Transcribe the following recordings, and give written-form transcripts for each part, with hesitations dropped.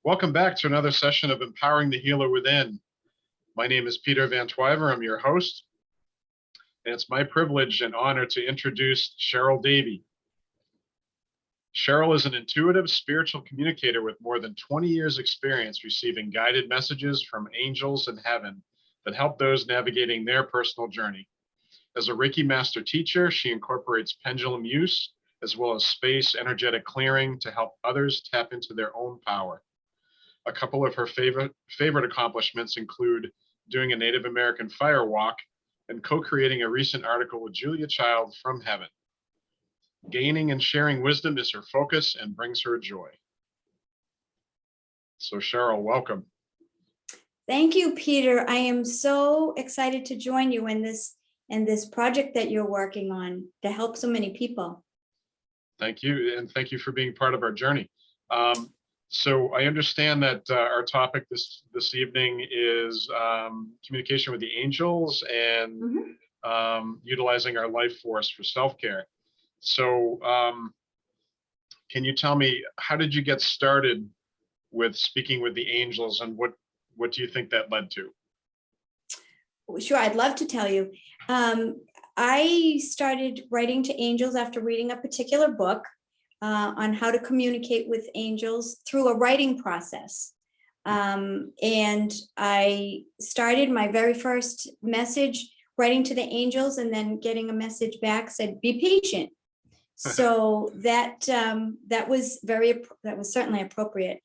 Welcome back to another session of Empowering the Healer Within. My name is Peter Van Twyver. I'm your host, and it's my privilege and honor to introduce Cheryl Davey. Cheryl is an intuitive spiritual communicator with more than 20 years experience receiving guided messages from angels in heaven that help those navigating their personal journey. As a Reiki master teacher, she incorporates pendulum use as well as space energetic clearing to help others tap into their own power. A couple of her favorite accomplishments include doing a Native American fire walk and co-creating a recent article with Julia Child from Heaven. Gaining and sharing wisdom is her focus and brings her joy. So Cheryl, welcome. Thank you, Peter. I am so excited to join you in this project that you're working on to help so many people. Thank you, and thank you for being part of our journey. So I understand that our topic this evening is communication with the angels and utilizing our life force for self-care. So can you tell me, how did you get started with speaking with the angels, and what do you think that led to? Sure, I'd love to tell you. I started writing to angels after reading a particular book on how to communicate with angels through a writing process. And I started my very first message writing to the angels and then getting a message back said, "Be patient." So that was certainly appropriate.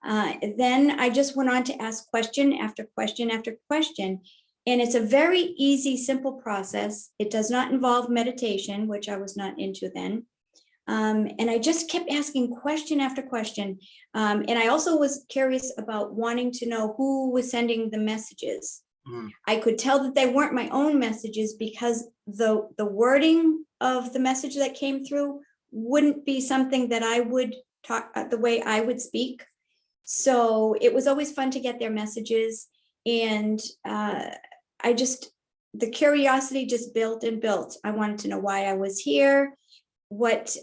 Then I just went on to ask question after question after question. And it's a very easy, simple process. It does not involve meditation, which I was not into then. And I just kept asking question after question. And I also was curious about wanting to know who was sending the messages. I could tell that they weren't my own messages because the wording of the message that came through wouldn't be something that I would talk the way I would speak. So it was always fun to get their messages. And the curiosity just built and built. I wanted to know why I was here. Why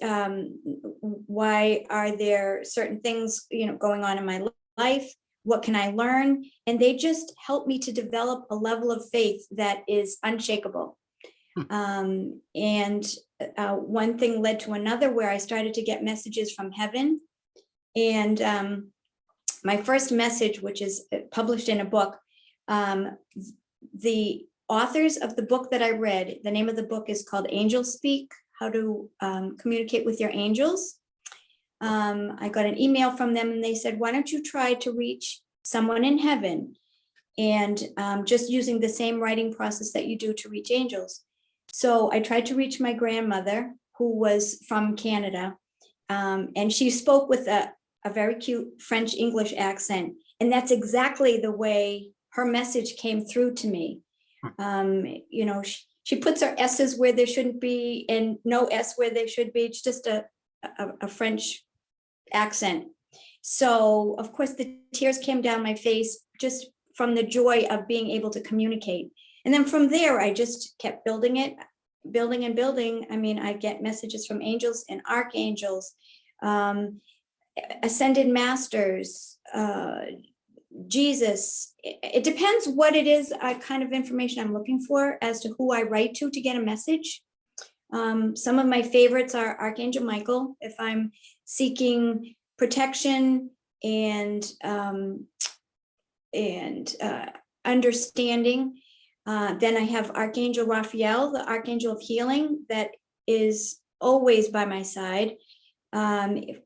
are there certain things, going on in my life? What can I learn? And they just helped me to develop a level of faith that is unshakable. And one thing led to another where I started to get messages from heaven. And my first message, which is published in a book, the authors of the book that I read, the name of the book is called Angel Speak, How to Communicate with Your Angels. I got an email from them and they said, why don't you try to reach someone in heaven? And just using the same writing process that you do to reach angels. So I tried to reach my grandmother, who was from Canada. And she spoke with a very cute French English accent. And that's exactly the way her message came through to me. She puts her S's where there shouldn't be and no S where there should be. It's just a French accent. So of course the tears came down my face just from the joy of being able to communicate. And then from there, I just kept building and building. I mean, I get messages from angels and archangels, ascended masters, Jesus. It depends what it is, kind of information I'm looking for as to who I write to get a message. Some of my favorites are Archangel Michael, if I'm seeking protection and understanding. Then I have Archangel Raphael, the Archangel of Healing, that is always by my side.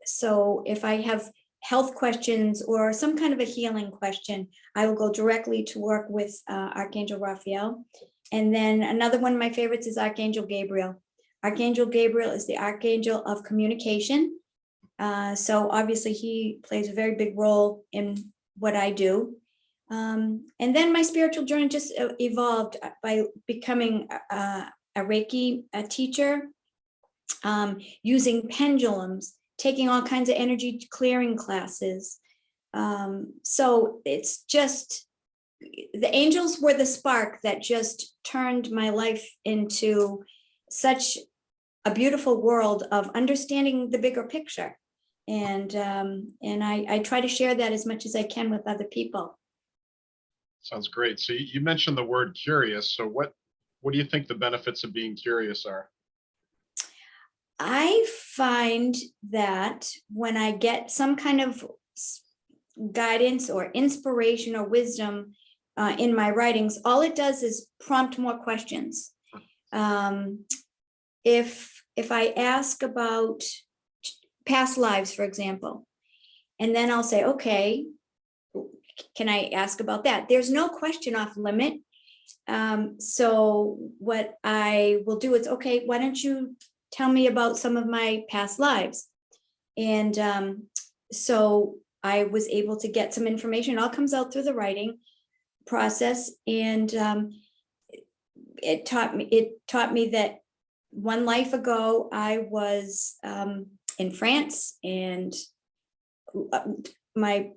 So if I have health questions or some kind of a healing question, I will go directly to work with Archangel Raphael. And then another one of my favorites is Archangel Gabriel. Archangel Gabriel is the Archangel of Communication. So obviously he plays a very big role in what I do. And then my spiritual journey just evolved by becoming a Reiki teacher, using pendulums, taking all kinds of energy clearing classes. So it's just, the angels were the spark that just turned my life into such a beautiful world of understanding the bigger picture. And I try to share that as much as I can with other people. Sounds great. So you mentioned the word curious. So what do you think the benefits of being curious are? I find that when I get some kind of guidance or inspiration or wisdom in my writings, all it does is prompt more questions. If I ask about past lives, for example, and then I'll say, okay, can I ask about that? There's no question off limit. So what I will do is, okay, why don't you tell me about some of my past lives? And so I was able to get some information. It all comes out through the writing process. And it taught me that one life ago, I was in France, and my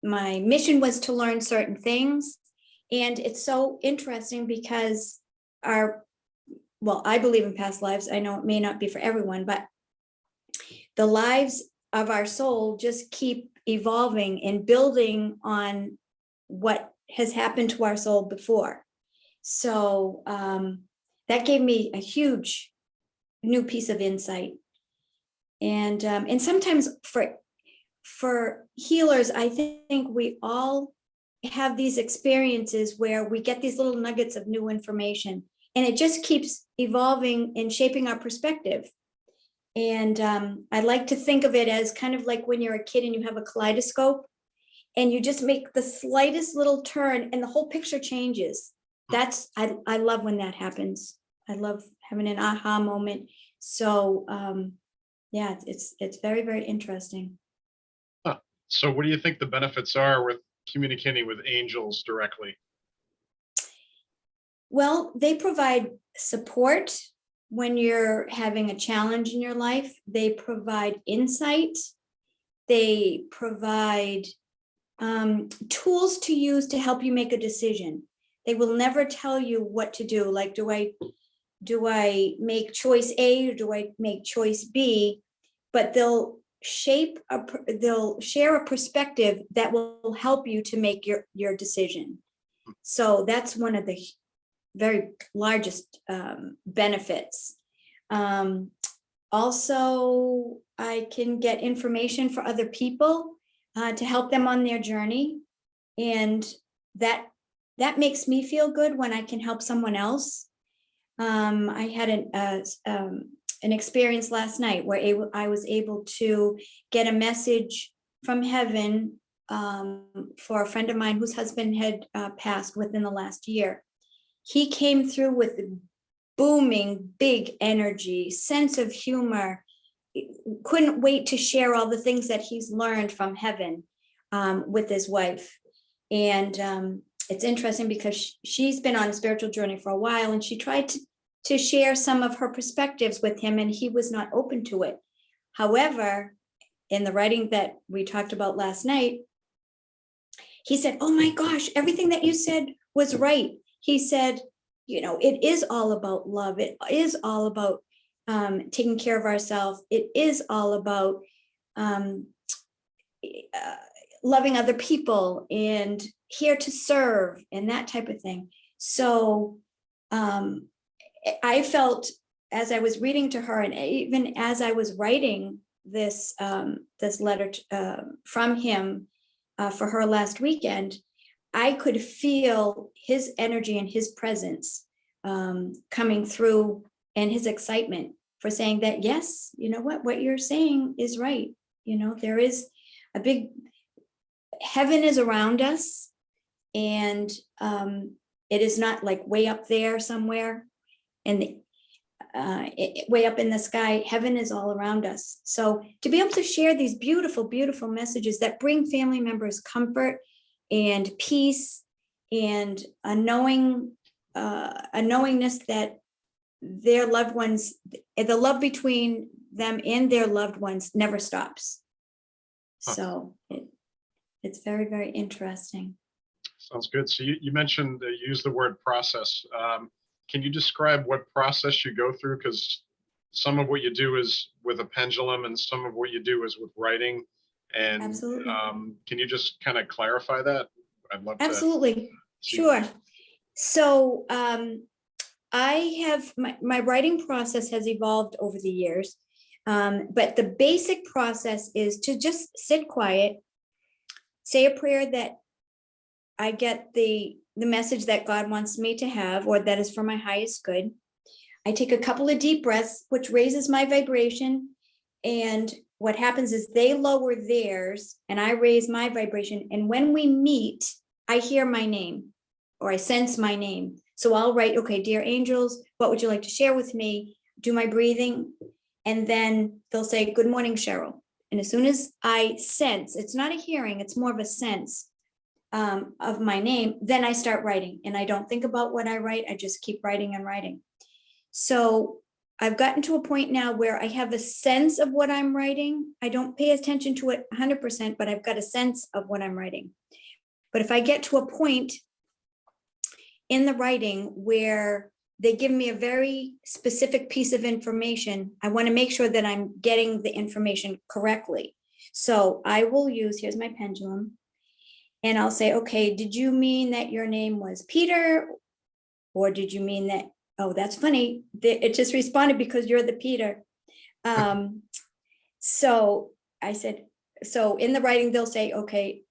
mission was to learn certain things. And it's so interesting because I believe in past lives. I know it may not be for everyone, but the lives of our soul just keep evolving and building on what has happened to our soul before. So that gave me a huge new piece of insight. And sometimes for healers, I think we all have these experiences where we get these little nuggets of new information, and it just keeps evolving and shaping our perspective. And I like to think of it as kind of like when you're a kid and you have a kaleidoscope and you just make the slightest little turn and the whole picture changes. I love when that happens. I love having an aha moment. So yeah, it's very, very interesting. Huh. So what do you think the benefits are with communicating with angels directly? Well, they provide support when you're having a challenge in your life. They provide insight. They provide tools to use to help you make a decision. They will never tell you what to do. Like, do I make choice A or do I make choice B? But they'll share a perspective that will help you to make your decision. So that's one of the very largest benefits. Also, I can get information for other people to help them on their journey. And that makes me feel good when I can help someone else. I had an experience last night where I was able to get a message from heaven for a friend of mine whose husband had passed within the last year. He came through with booming, big energy, sense of humor, couldn't wait to share all the things that he's learned from heaven with his wife. And it's interesting because she's been on a spiritual journey for a while, and she tried to share some of her perspectives with him, and he was not open to it. However, in the writing that we talked about last night, he said, "Oh my gosh, everything that you said was right." He said, it is all about love. It is all about taking care of ourselves. It is all about loving other people and here to serve and that type of thing. So I felt, as I was reading to her, and even as I was writing this letter from him for her last weekend, I could feel his energy and his presence coming through, and his excitement for saying that, yes, you know what you're saying is right. There is a big, heaven is around us, and it is not like way up there somewhere and way up in the sky. Heaven is all around us. So to be able to share these beautiful, beautiful messages that bring family members comfort and peace and a knowingness that their loved ones, the love between them and their loved ones never stops. So it's very, very interesting. Sounds good. So you mentioned, you used the word process. Can you describe what process you go through? Because some of what you do is with a pendulum and some of what you do is with writing. And Absolutely. can you just kind of clarify that? I'd love to Absolutely. see. Sure. So I have my writing process has evolved over the years. But the basic process is to just sit quiet, say a prayer that I get the message that God wants me to have, or that is for my highest good. I take a couple of deep breaths, which raises my vibration. And what happens is they lower theirs and I raise my vibration. And when we meet, I hear my name or I sense my name. So I'll write, okay, dear angels, what would you like to share with me? Do my breathing. And then they'll say, good morning, Cheryl. And as soon as I sense, it's not a hearing, it's more of a sense of my name, then I start writing. And I don't think about what I write. I just keep writing and writing. So I've gotten to a point now where I have a sense of what I'm writing. I don't pay attention to it 100%, but I've got a sense of what I'm writing. But if I get to a point in the writing where they give me a very specific piece of information, I want to make sure that I'm getting the information correctly. So I will use, here's my pendulum, and I'll say, okay, did you mean that your name was Peter? Or did you mean that, oh, that's funny, it just responded because you're the Peter. So I said, so in the writing, they'll say, okay,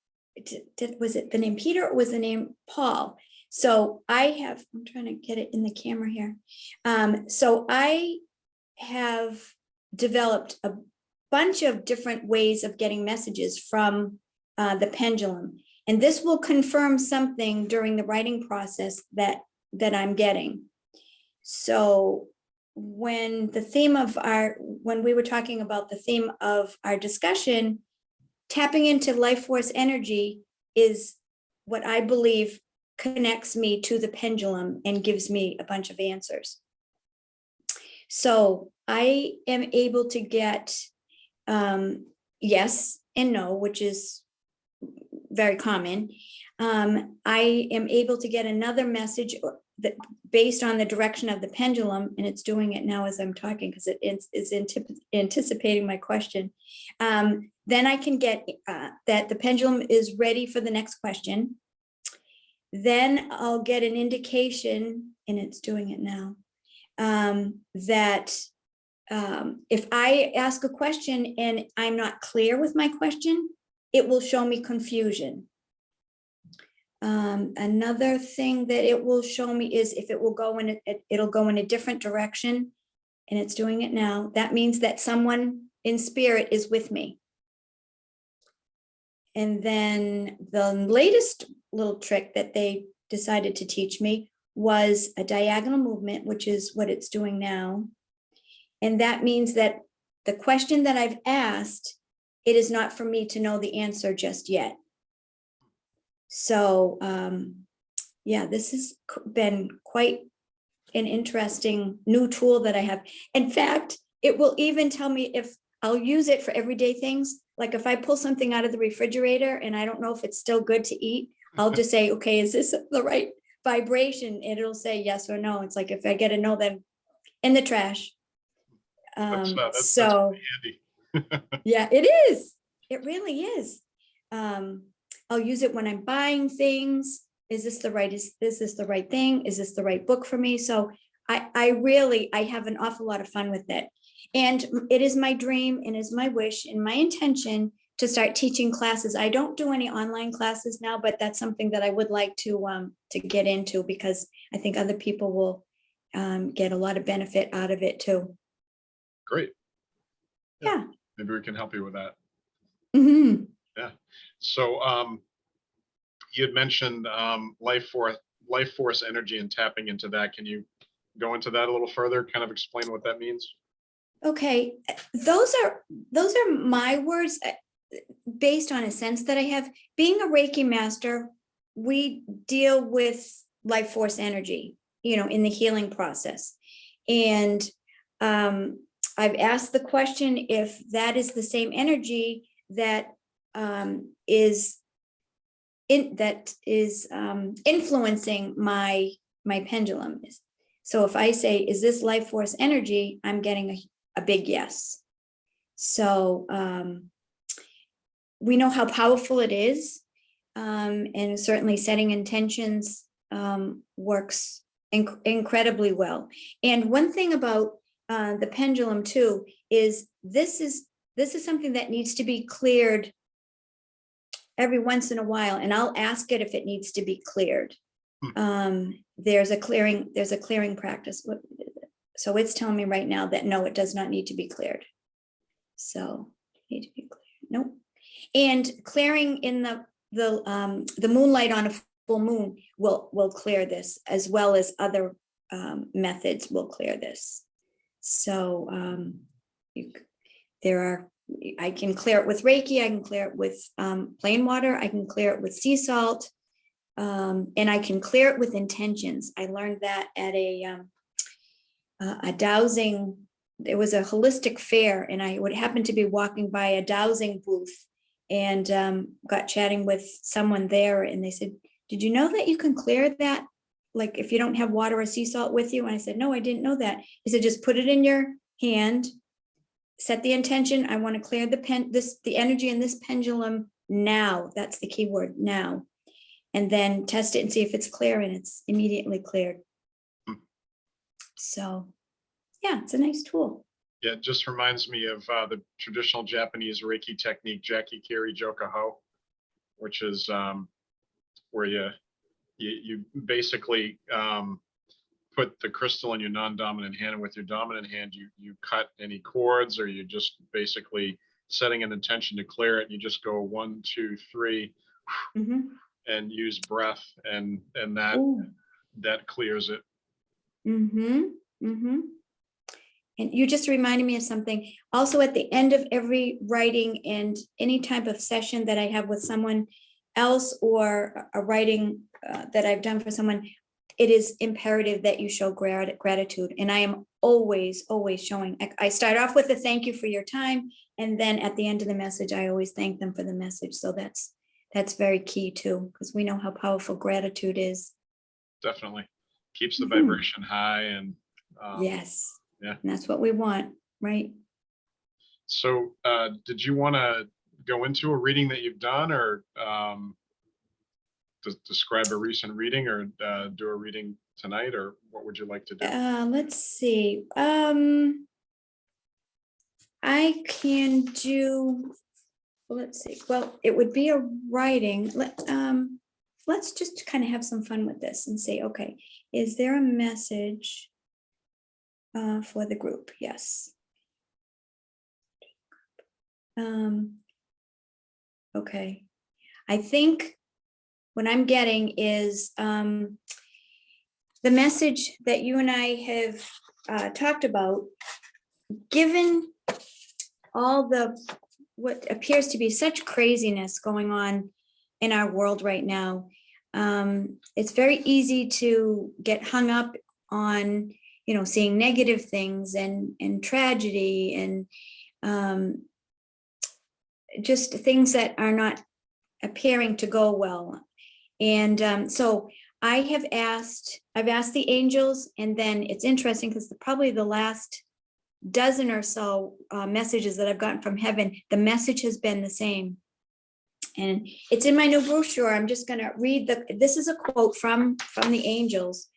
was it the name Peter or was the name Paul? So I'm trying to get it in the camera here. So I have developed a bunch of different ways of getting messages from the pendulum. And this will confirm something during the writing process that I'm getting. So when we were talking about the theme of our discussion, tapping into life force energy is what I believe connects me to the pendulum and gives me a bunch of answers. So I am able to get yes and no, which is very common. I am able to get another message that based on the direction of the pendulum, and it's doing it now as I'm talking because it is anticipating my question. Then I can get that the pendulum is ready for the next question. Then I'll get an indication, and it's doing it now, that if I ask a question and I'm not clear with my question, it will show me confusion. Another thing that it will show me is if it will go in, it'll go in a different direction, and it's doing it now. That means that someone in spirit is with me. And then the latest little trick that they decided to teach me was a diagonal movement, which is what it's doing now. And that means that the question that I've asked, it is not for me to know the answer just yet. So yeah, this has been quite an interesting new tool that I have. In fact, it will even tell me if I'll use it for everyday things. Like if I pull something out of the refrigerator and I don't know if it's still good to eat, I'll just say, okay, is this the right vibration? And it'll say yes or no. It's like if I get a no, then in the trash. That's handy. Yeah, it is. It really is. I'll use it when I'm buying things. Is this the right thing? Is this the right book for me? So I have an awful lot of fun with it. And it is my dream and is my wish and my intention to start teaching classes. I don't do any online classes now, but that's something that I would like to get into because I think other people will get a lot of benefit out of it too. Great. Yeah. Maybe we can help you with that. Mm-hmm. Yeah. So you had mentioned life force energy and tapping into that. Can you go into that a little further? Kind of explain what that means. Okay, those are my words based on a sense that I have. Being a Reiki master, we deal with life force energy, in the healing process. And I've asked the question if that is the same energy that is influencing my pendulum. So if I say, is this life force energy? I'm getting a big yes. So we know how powerful it is. And certainly setting intentions works incredibly well. And one thing about the pendulum too is this is something that needs to be cleared every once in a while, and I'll ask it if it needs to be cleared. There's a clearing practice. So it's telling me right now that no, it does not need to be cleared. So need to be cleared. Nope. And clearing in the moonlight on a full moon will clear this, as well as other methods will clear this. So I can clear it with Reiki, I can clear it with plain water, I can clear it with sea salt, and I can clear it with intentions. I learned that at a dowsing. It was a holistic fair, and I would happen to be walking by a dowsing booth and got chatting with someone there, and they said, did you know that you can clear that, like if you don't have water or sea salt with you? And I said, no, I didn't know that. He said, just put it in your hand, set the intention. I want to clear the energy in this pendulum now. That's the key word, now. And then test it and see if it's clear, and it's immediately cleared. So yeah, it's a nice tool. Yeah, it just reminds me of the traditional Japanese Reiki technique, Jaki Kiri Jokaho, which is where you basically put the crystal in your non-dominant hand, and with your dominant hand, you cut any cords, or you just basically setting an intention to clear it. And you just go 1, 2, 3, and use breath, and that clears it. And you just reminded me of something. Also, at the end of every writing and any type of session that I have with someone else, or a writing that I've done for someone, it is imperative that you show gratitude. And I am always showing. I start off with a thank you for your time, and then at the end of the message, I always thank them for the message. So that's very key too, because we know how powerful gratitude is. Definitely keeps the vibration high, and yes. Yeah. And that's what we want, right? So did you want to go into a reading that you've done, or describe a recent reading, or do a reading tonight, or what would you like to do? Let's see. I can do, let's see. Well, it would be a writing. Let's just kind of have some fun with this and say, okay, is there a message for the group? Yes. Okay. I think what I'm getting is the message that you and I have talked about, given all what appears to be such craziness going on in our world right now. It's very easy to get hung up on seeing negative things and tragedy and just things that are not appearing to go well. And so I've asked the angels, and then it's interesting because probably the last dozen or so messages that I've gotten from heaven, the message has been the same. And it's in my new brochure. I'm just going to read this is a quote from the angels.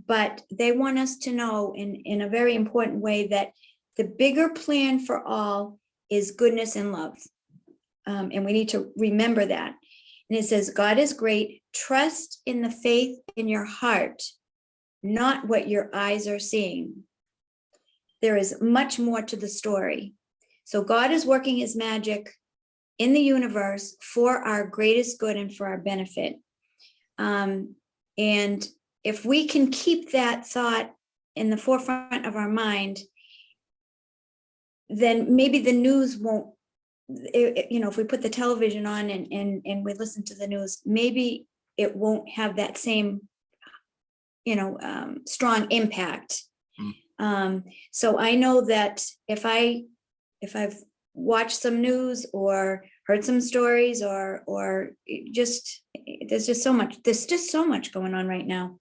But they want us to know in a very important way that the bigger plan for all is goodness and love. And we need to remember that. And it says, God is great. Trust in the faith in your heart, not what your eyes are seeing. There is much more to the story. So God is working his magic in the universe for our greatest good and for our benefit. And if we can keep that thought in the forefront of our mind, then maybe the news won't, if we put the television on and we listen to the news, maybe it won't have that same, strong impact. So I know that if I've watched some news or heard some stories or there's just so much going on right now.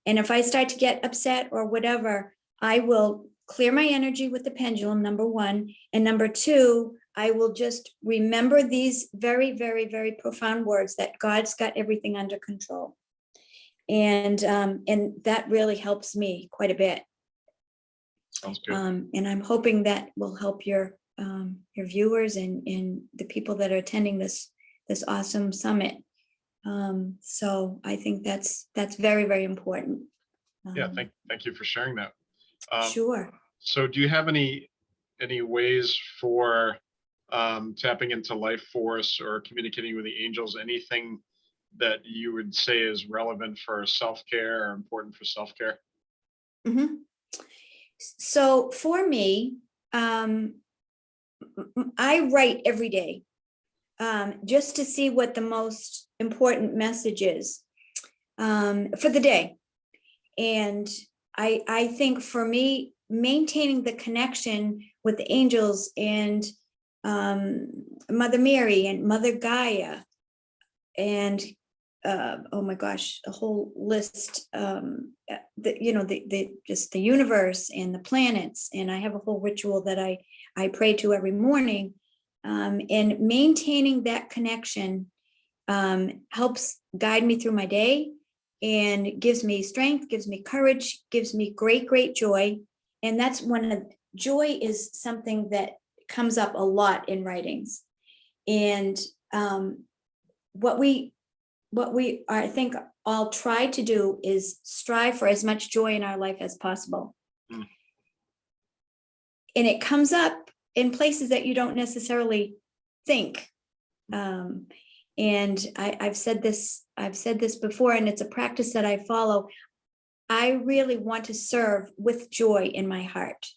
And if I start to get upset or whatever, I will clear my energy with the pendulum, number one. And number two, I will just remember these very, very, very profound words that God's got everything under control. And that really helps me quite a bit. Sounds good. And I'm hoping that will help your viewers and the people that are attending this awesome summit. So I think that's very, very important. Yeah, thank you for sharing that. Sure. So do you have any ways for tapping into life force or communicating with the angels? Anything that you would say is relevant for self-care or important for self-care? Mm-hmm. So for me, I write every day just to see what the most important message is for the day. And I think for me, maintaining the connection with the angels and Mother Mary and Mother Gaia and oh my gosh, a whole list, just the universe and the planets. And I have a whole ritual that I pray to every morning. And maintaining that connection helps guide me through my day and gives me strength, gives me courage, gives me great, great joy. And that's joy is something that comes up a lot in writings. And what we I think all try to do is strive for as much joy in our life as possible. Mm. And it comes up in places that you don't necessarily think. And I've said this before, and it's a practice that I follow. I really want to serve with joy in my heart.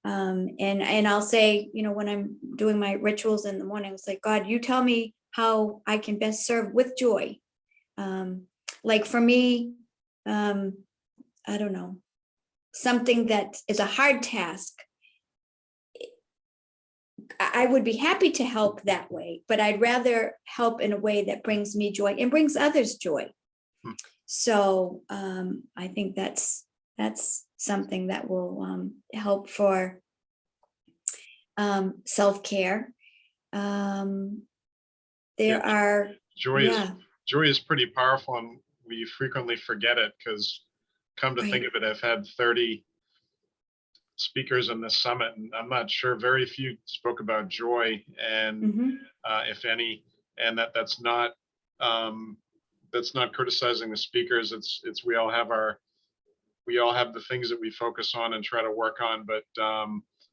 And I'll say, when I'm doing my rituals in the morning, it's like, God, you tell me how I can best serve with joy. Like for me, I don't know, something that is a hard task. I would be happy to help that way, but I'd rather help in a way that brings me joy and brings others joy. So I think that's something that will help for self-care. Joy is pretty powerful, and we frequently forget it because, come to think of it, I've had 30 speakers in this summit, and I'm not sure, very few spoke about joy, and if any, and that's not criticizing the speakers. It's we all have the things that we focus on and try to work on. But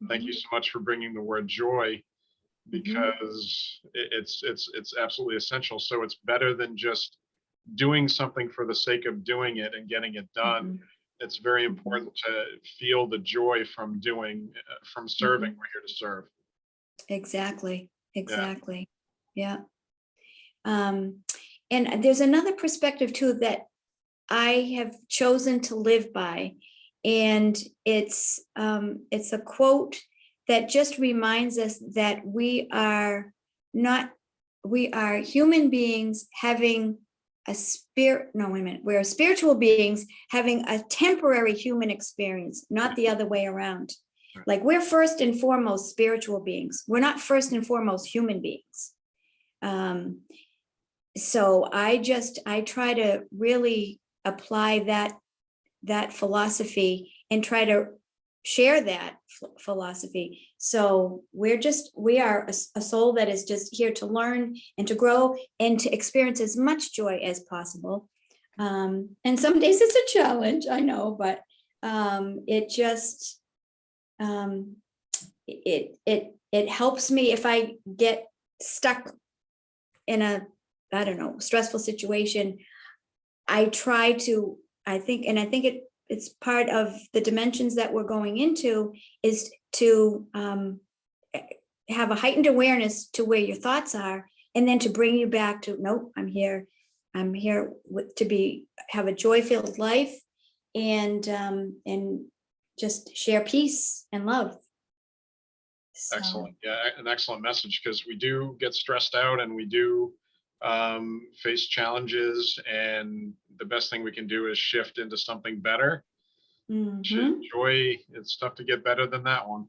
thank you so much for bringing the word joy, because it's absolutely essential. So it's better than just doing something for the sake of doing it and getting it done. It's very important to feel the joy from serving. We're here to serve. Exactly. Yeah. And there's another perspective too that I have chosen to live by, and it's a quote that just reminds us that we are human beings having we're spiritual beings having a temporary human experience, not the other way around. Like, we're first and foremost spiritual beings. We're not first and foremost human beings. So I try to really apply that philosophy and try to share that philosophy. So we are a soul that is just here to learn and to grow and to experience as much joy as possible. And some days it's a challenge, I know, but it just it helps me if I get stuck in a, I don't know, stressful situation. I think it's part of the dimensions that we're going into, is to have a heightened awareness to where your thoughts are, and then to bring you back to, nope, I'm here have a joy-filled life, and just share peace and love. So. Excellent. Yeah, an excellent message, because we do get stressed out, and we do face challenges, and the best thing we can do is shift into something better. Joy, it's tough to get better than that one.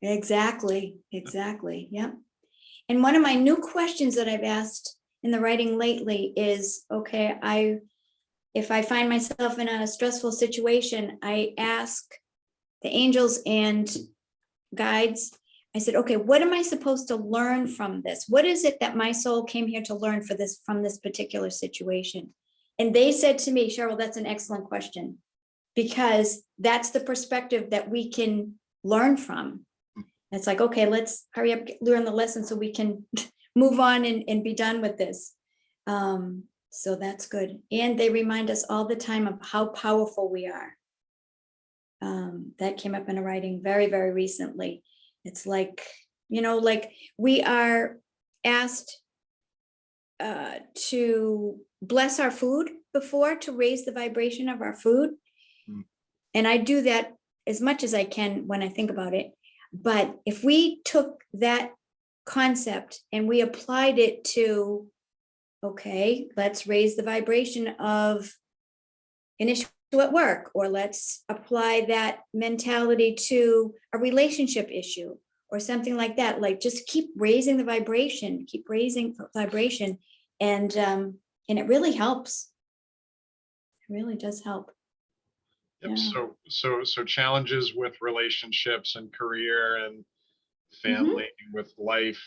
Exactly. Yep. And one of my new questions that I've asked in the writing lately is, okay, if I find myself in a stressful situation, I ask the angels and guides, I said, okay, what am I supposed to learn from this? What is it that my soul came here to learn from this particular situation? And they said to me, Cheryl, that's an excellent question, because that's the perspective that we can learn from. It's like, okay, let's hurry up, learn the lesson so we can move on and be done with this. So that's good. And they remind us all the time of how powerful we are. That came up in a writing very, very recently. It's like, like we are asked to bless our food before, to raise the vibration of our food. And I do that as much as I can when I think about it. But if we took that concept and we applied it to, okay, let's raise the vibration of an issue at work, or let's apply that mentality to a relationship issue or something like that. Like, just keep raising the vibration, and it really helps. It really does help. Yep. Yeah. So challenges with relationships and career and family, with life.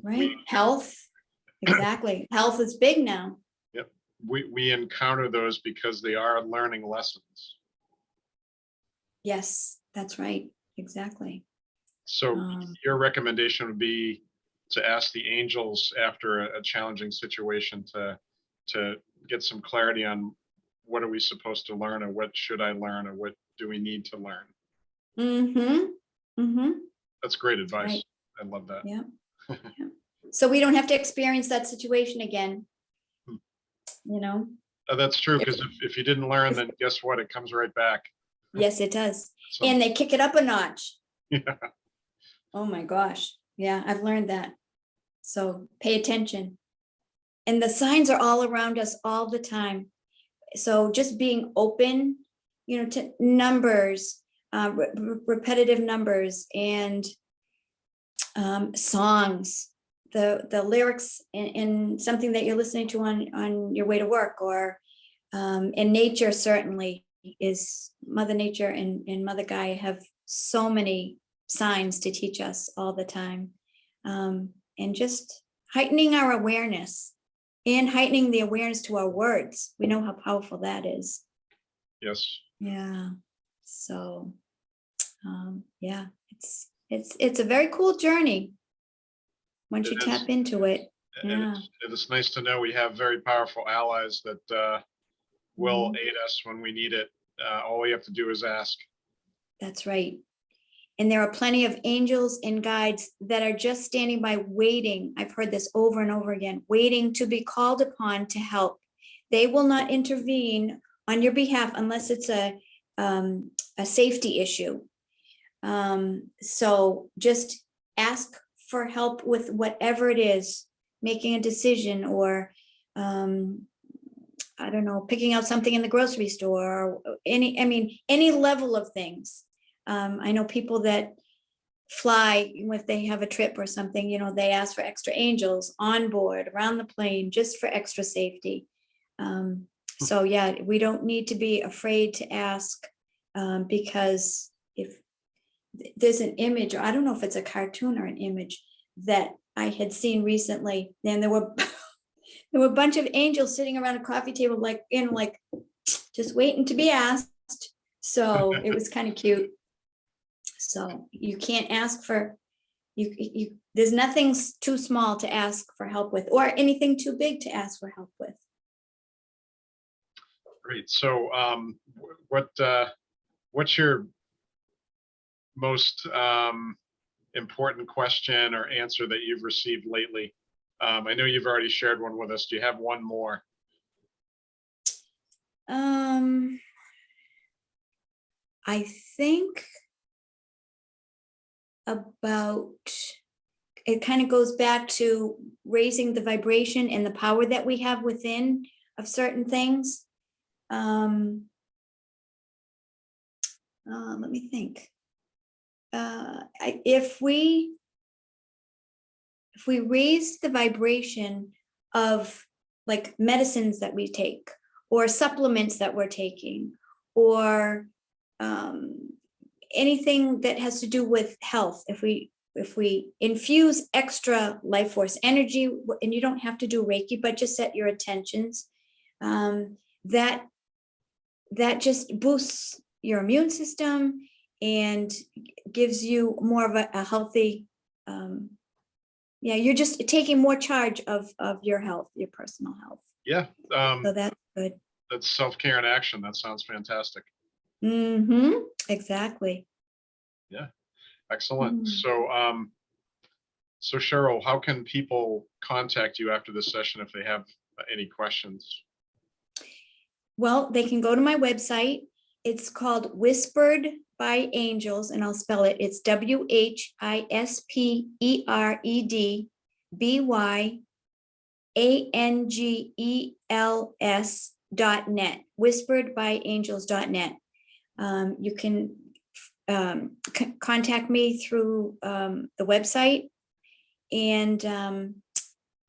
Right. Health. Exactly. Health is big now. Yep. We encounter those because they are learning lessons. Yes, that's right. Exactly. So your recommendation would be to ask the angels after a challenging situation to get some clarity on what are we supposed to learn, or what should I learn, or what do we need to learn? That's great advice. Right. I love that. Yeah. Yeah. So we don't have to experience that situation again. That's true, because if you didn't learn, then guess what? It comes right back. Yes, it does. And they kick it up a notch. Yeah. Oh my gosh. Yeah, I've learned that. So pay attention. And the signs are all around us all the time. So just being open, to numbers, repetitive numbers, and songs, the lyrics in something that you're listening to on your way to work, or in nature, certainly is Mother Nature and Mother Gaia have so many signs to teach us all the time. And just heightening our awareness and heightening the awareness to our words. We know how powerful that is. Yes. Yeah. So, yeah, it's a very cool journey once you tap into it. Yeah. And it's nice to know we have very powerful allies that will aid us when we need it. All we have to do is ask. That's right. And there are plenty of angels and guides that are just standing by waiting. I've heard this over and over again, waiting to be called upon to help. They will not intervene on your behalf unless it's a safety issue. So just ask for help with whatever it is, making a decision, or I don't know, picking out something in the grocery store, or any level of things. I know people that fly, if they have a trip or something, they ask for extra angels on board, around the plane, just for extra safety. So yeah, we don't need to be afraid to ask, because if there's an image, or I don't know if it's a cartoon or an image that I had seen recently, and there were a bunch of angels sitting around a coffee table, like just waiting to be asked. So it was kind of cute. So you can't ask for, there's nothing too small to ask for help with, or anything too big to ask for help with. Great. So what's your most important question or answer that you've received lately? I know you've already shared one with us. Do you have one more? I think about, it kind of goes back to raising the vibration and the power that we have within of certain things. Let me think. If we raise the vibration of like medicines that we take, or supplements that we're taking, or anything that has to do with health, if we infuse extra life force energy, and you don't have to do Reiki, but just set your intentions, that just boosts your immune system and gives you more of a healthy, you're just taking more charge of your health, your personal health. Yeah. So that's good. That's self-care in action. That sounds fantastic. Exactly. Yeah. Excellent. So Cheryl, how can people contact you after this session if they have any questions? Well, they can go to my website. It's called Whispered by Angels, and I'll spell it. It's whisperedbyangels.net, whisperedbyangels.net. You can contact me through the website, and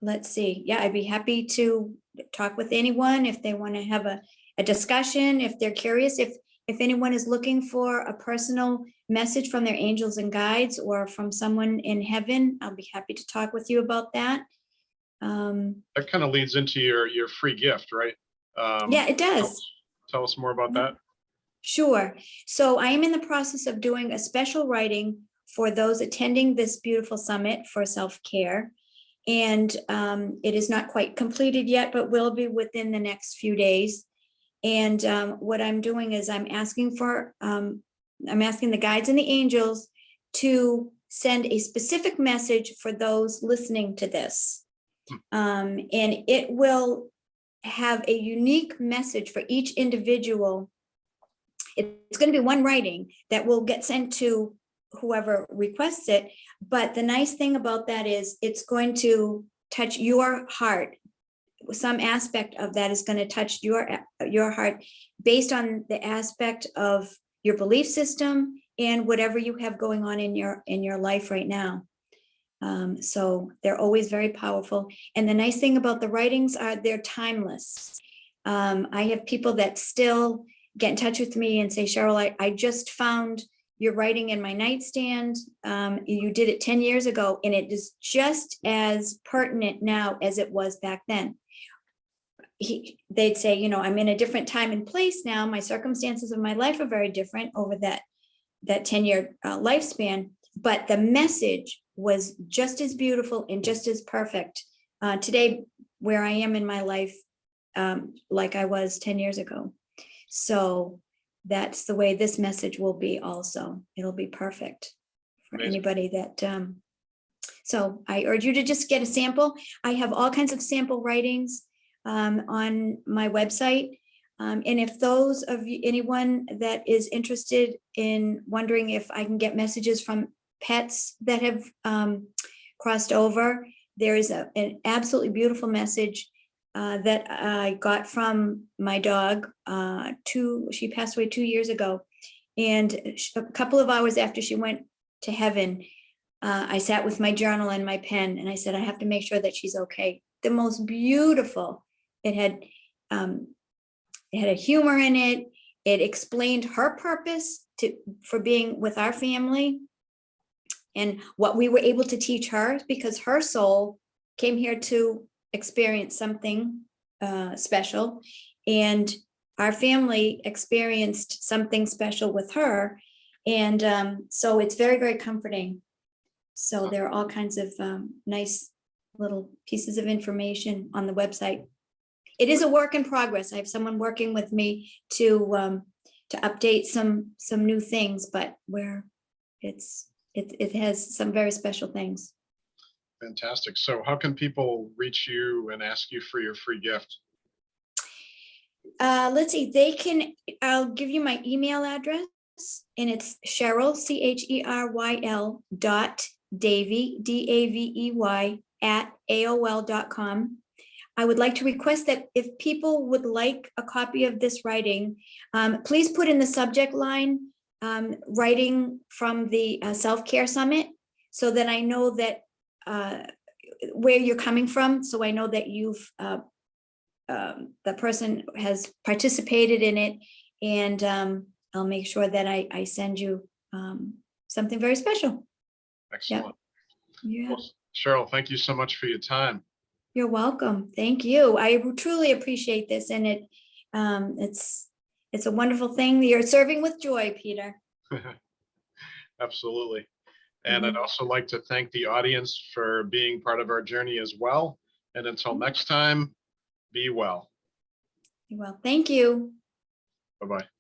let's see. Yeah, I'd be happy to talk with anyone if they want to have a discussion, if they're curious, if anyone is looking for a personal message from their angels and guides or from someone in heaven, I'll be happy to talk with you about that. That kind of leads into your free gift, right? Yeah, it does. Tell us more about that. Sure. So I am in the process of doing a special writing for those attending this beautiful summit for self-care. And it is not quite completed yet, but will be within the next few days. And what I'm doing is I'm asking the guides and the angels to send a specific message for those listening to this. And it will have a unique message for each individual. It's going to be one writing that will get sent to whoever requests it. But the nice thing about that is it's going to touch your heart. Some aspect of that is going to touch your heart based on the aspect of your belief system and whatever you have going on in your life right now. So they're always very powerful. And the nice thing about the writings are they're timeless. I have people that still get in touch with me and say, Cheryl, I just found your writing in my nightstand. You did it 10 years ago, and it is just as pertinent now as it was back then. They'd say, I'm in a different time and place now. My circumstances of my life are very different over that 10-year lifespan, but the message was just as beautiful and just as perfect today, where I am in my life, like I was 10 years ago. So that's the way this message will be also. It'll be perfect for anybody that, so I urge you to just get a sample. I have all kinds of sample writings on my website. And if those of you, anyone that is interested in wondering if I can get messages from pets that have crossed over, there is an absolutely beautiful message that I got from my dog. She passed away 2 years ago. And a couple of hours after she went to heaven, I sat with my journal and my pen, and I said, I have to make sure that she's okay. The most beautiful. It had a humor in it. It explained her purpose for being with our family and what we were able to teach her, because her soul came here to experience something special, and our family experienced something special with her. And so it's very, very comforting. So there are all kinds of nice little pieces of information on the website. It is a work in progress. I have someone working with me to update some new things, but where it has some very special things. Fantastic. So how can people reach you and ask you for your free gift? Let's see, I'll give you my email address, and it's Cheryl, CHERYL .Davey, DAVEY peter@aol.com. I would like to request that if people would like a copy of this writing, please put in the subject line, writing from the Self-Care Summit, so that I know that where you're coming from. So I know that the person has participated in it, and I'll make sure that I send you something very special. Excellent. Yeah. Well, Cheryl, thank you so much for your time. You're welcome. Thank you. I truly appreciate this, and it's a wonderful thing. You're serving with joy, Peter. Absolutely. And I'd also like to thank the audience for being part of our journey as well. And until next time, be well. Well, thank you. Bye-bye.